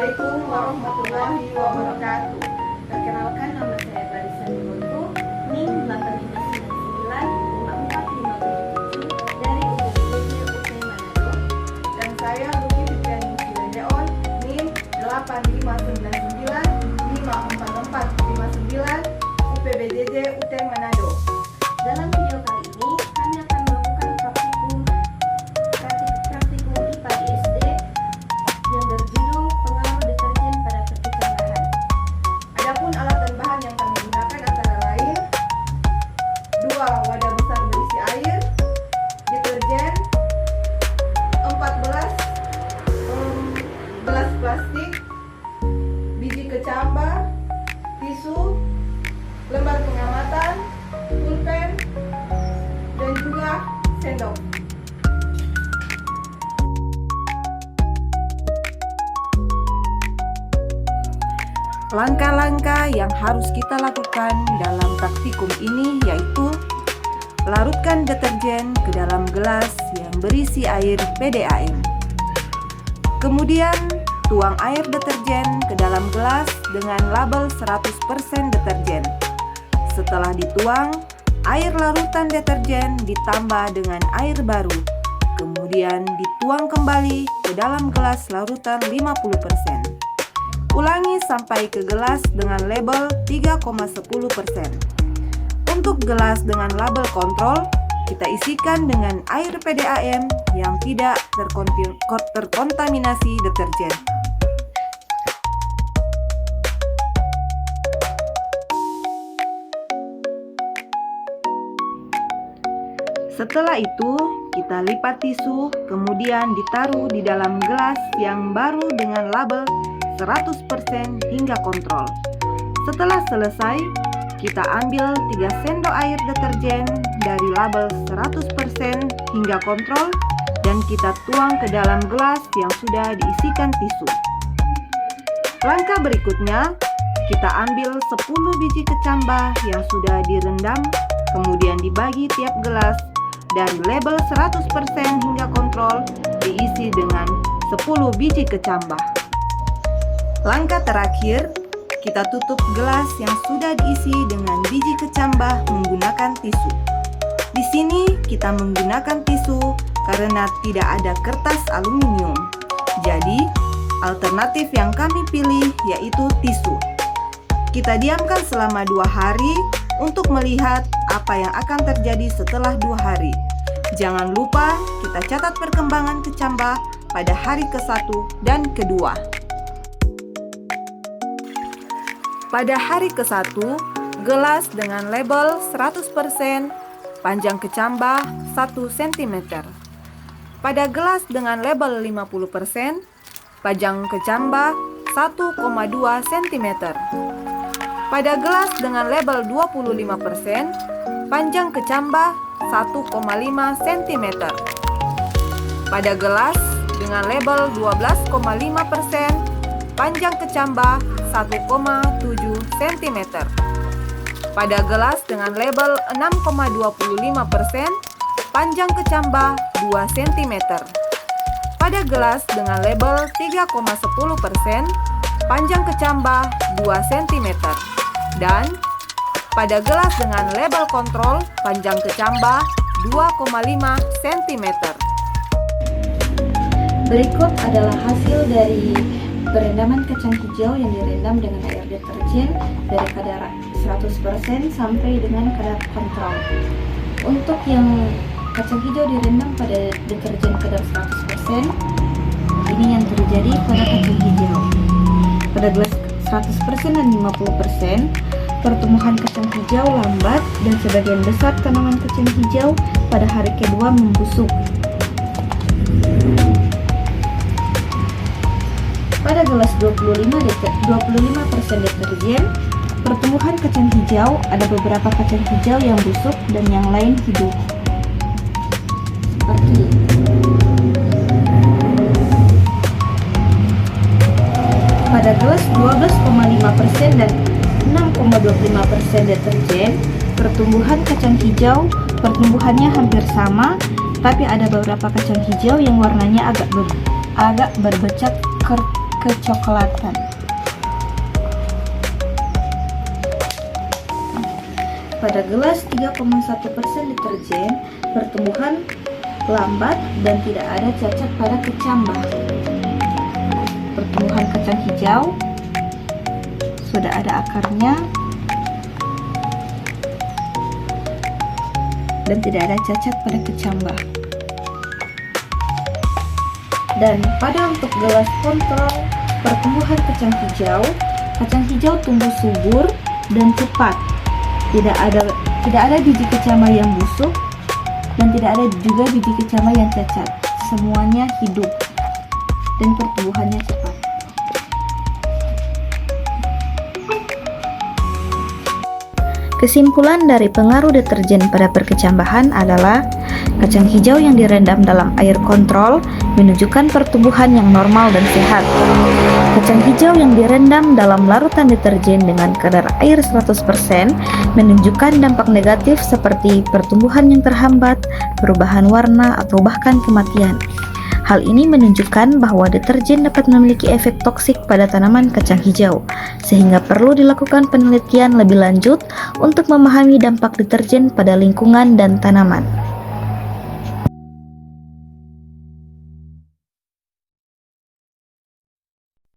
Assalamualaikum warahmatullahi wabarakatuh. Perkenalkan, nama saya Clarissa Nigonto, NIM 8599457 dari UPBD UT Manado, dan saya Luki Fitriani Cilendeon, NIM 859954459 UPBD UT Manado. Dalam video kali ini kami akan melakukan praktikum IPA di SD yang berjudul pengaruh deterjen pada percikan bahan. Adapun alat dan bahan yang kami gunakan antara lain 2 wadah besar berisi air, deterjen, 14 gelas plastik, biji kecambah, tisu, lembar pengamatan, pulpen, dan juga sendok. Langkah-langkah yang harus kita lakukan dalam praktikum ini yaitu larutkan deterjen ke dalam gelas yang berisi air PDAM. Kemudian tuang air deterjen ke dalam gelas dengan label 100% deterjen. Setelah dituang, air larutan deterjen ditambah dengan air baru. Kemudian dituang kembali ke dalam gelas larutan 50%. Ulangi sampai ke gelas dengan label 3,10%. Untuk gelas dengan label kontrol, kita isikan dengan air PDAM yang tidak terkontaminasi deterjen. Setelah itu, kita lipat tisu, kemudian ditaruh di dalam gelas yang baru dengan label 100% hingga kontrol. Setelah selesai, kita ambil 3 sendok air deterjen dari label 100% hingga kontrol dan kita tuang ke dalam gelas yang sudah diisikan tisu. Langkah berikutnya, kita ambil 10 biji kecambah yang sudah direndam, kemudian dibagi tiap gelas dari label 100% hingga kontrol diisi dengan 10 biji kecambah. Langkah terakhir, kita tutup gelas yang sudah diisi dengan biji kecambah menggunakan tisu. Di sini kita menggunakan tisu karena tidak ada kertas aluminium. Jadi, alternatif yang kami pilih yaitu tisu. Kita diamkan selama 2 hari untuk melihat apa yang akan terjadi setelah 2 hari. Jangan lupa kita catat perkembangan kecambah pada hari ke-1 dan ke-2. Pada hari ke-1, gelas dengan label 100%, panjang kecambah 1 cm. Pada gelas dengan label 50%, panjang kecambah 1,2 cm. Pada gelas dengan label 25%, panjang kecambah 1,5 cm. Pada gelas dengan label 12,5%, panjang kecambah 1,7 cm. Pada gelas dengan label 6,25%, panjang kecambah 2 cm. Pada gelas dengan label 3,10%, panjang kecambah 2 cm. Dan pada gelas dengan label kontrol, panjang kecambah 2,5 cm. Berikut adalah hasil dari perendaman kacang hijau yang direndam dengan air deterjen dari kadar 100% sampai dengan kadar kontrol. Untuk yang kacang hijau direndam pada deterjen kadar 100%, ini yang terjadi pada kacang hijau. Pada gelas 100% dan 50%, pertumbuhan kacang hijau lambat dan sebagian besar tanaman kacang hijau pada hari kedua membusuk. Pada gelas 25% deterjen, pertumbuhan kacang hijau ada beberapa kacang hijau yang busuk dan yang lain hidup. Seperti ini. Pada gelas 12,5% dan 6,25% deterjen, pertumbuhan kacang hijau pertumbuhannya hampir sama, tapi ada beberapa kacang hijau yang warnanya agak berbecak kecoklatan. Pada gelas 3,1% deterjen, pertumbuhan lambat dan tidak ada cacat pada kecambah. Pertumbuhan kacang hijau sudah ada akarnya dan tidak ada cacat pada kecambah. Dan pada untuk gelas kontrol pertumbuhan kacang hijau tumbuh subur dan cepat. Tidak ada biji kecambah yang busuk dan tidak ada juga biji kecambah yang cacat. Semuanya hidup dan pertumbuhannya cepat. Kesimpulan dari pengaruh deterjen pada perkecambahan adalah kacang hijau yang direndam dalam air kontrol menunjukkan pertumbuhan yang normal dan sehat. Kacang hijau yang direndam dalam larutan deterjen dengan kadar air 100% menunjukkan dampak negatif seperti pertumbuhan yang terhambat, perubahan warna, atau bahkan kematian. Hal ini menunjukkan bahwa deterjen dapat memiliki efek toksik pada tanaman kacang hijau, sehingga perlu dilakukan penelitian lebih lanjut untuk memahami dampak deterjen pada lingkungan dan tanaman.